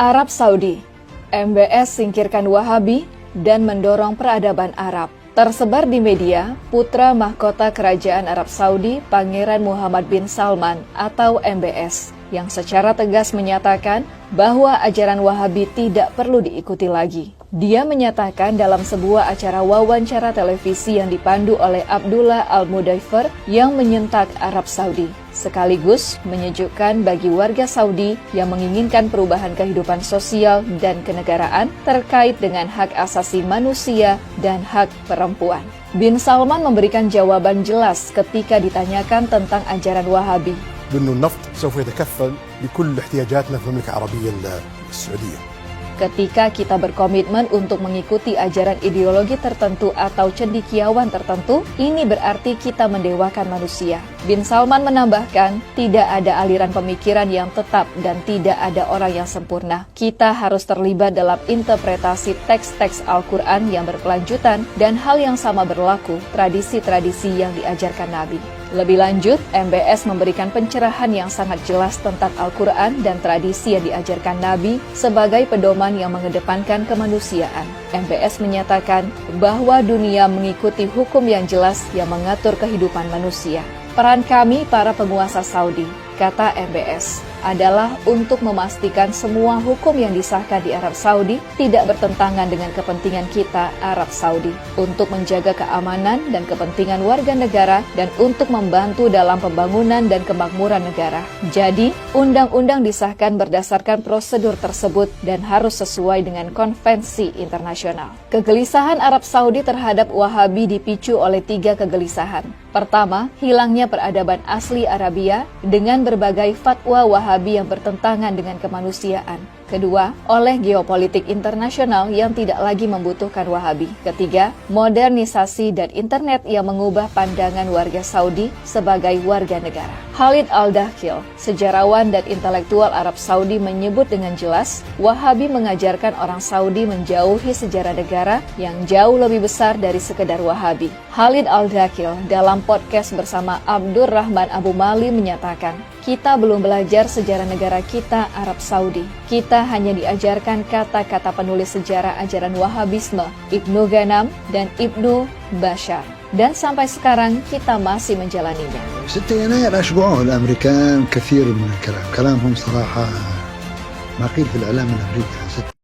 Arab Saudi, MBS singkirkan Wahabi dan mendorong peradaban Arab. Tersebar di media, putra mahkota Kerajaan Arab Saudi, Pangeran Muhammad bin Salman atau MBS, yang secara tegas menyatakan bahwa ajaran Wahabi tidak perlu diikuti lagi. Dia menyatakan dalam sebuah acara wawancara televisi yang dipandu oleh Abdullah Al-Mudaifer yang menyentak Arab Saudi, sekaligus menyejukkan bagi warga Saudi yang menginginkan perubahan kehidupan sosial dan kenegaraan terkait dengan hak asasi manusia dan hak perempuan. Bin Salman memberikan jawaban jelas ketika ditanyakan tentang ajaran Wahabi. بأنه النفط سوف يتكفل بكل احتياجاتنا في المملكة العربية السعودية. Ketika kita berkomitmen untuk mengikuti ajaran ideologi tertentu atau cendekiawan tertentu, ini berarti kita mendewakan manusia. Bin Salman menambahkan, tidak ada aliran pemikiran yang tetap dan tidak ada orang yang sempurna. Kita harus terlibat dalam interpretasi teks-teks Al-Quran yang berkelanjutan dan hal yang sama berlaku tradisi-tradisi yang diajarkan Nabi. Lebih lanjut, MBS memberikan pencerahan yang sangat jelas tentang Al-Quran dan tradisi yang diajarkan Nabi sebagai pedoman yang mengedepankan kemanusiaan. MBS menyatakan bahwa dunia mengikuti hukum yang jelas yang mengatur kehidupan manusia. Peran kami para penguasa Saudi, kata MBS, adalah untuk memastikan semua hukum yang disahkan di Arab Saudi tidak bertentangan dengan kepentingan kita Arab Saudi, untuk menjaga keamanan dan kepentingan warga negara dan untuk membantu dalam pembangunan dan kemakmuran negara. Jadi, undang-undang disahkan berdasarkan prosedur tersebut dan harus sesuai dengan konvensi internasional. Kegelisahan Arab Saudi terhadap Wahabi dipicu oleh 3 kegelisahan. Pertama, hilangnya peradaban asli Arabia dengan berbagai fatwa Wahabi yang bertentangan dengan kemanusiaan. Kedua, oleh geopolitik internasional yang tidak lagi membutuhkan Wahabi. Ketiga, modernisasi dan internet yang mengubah pandangan warga Saudi sebagai warga negara. Khalid Al-Dakhil, sejarawan dan intelektual Arab Saudi menyebut dengan jelas, Wahabi mengajarkan orang Saudi menjauhi sejarah negara yang jauh lebih besar dari sekedar Wahabi. Khalid Al-Dakhil dalam podcast bersama Abdur Rahman Abu Mali menyatakan, kita belum belajar sejarah negara kita Arab Saudi. Kita hanya diajarkan kata-kata penulis sejarah ajaran Wahabisme, Ibnu Ghanam dan Ibnu Bashar. Dan sampai sekarang kita masih menjalaninya. 6 يناير أشبعوه الأمريكان كثير من الكلام كلامهم صراحة ما قيل في الإعلام الأمريكي.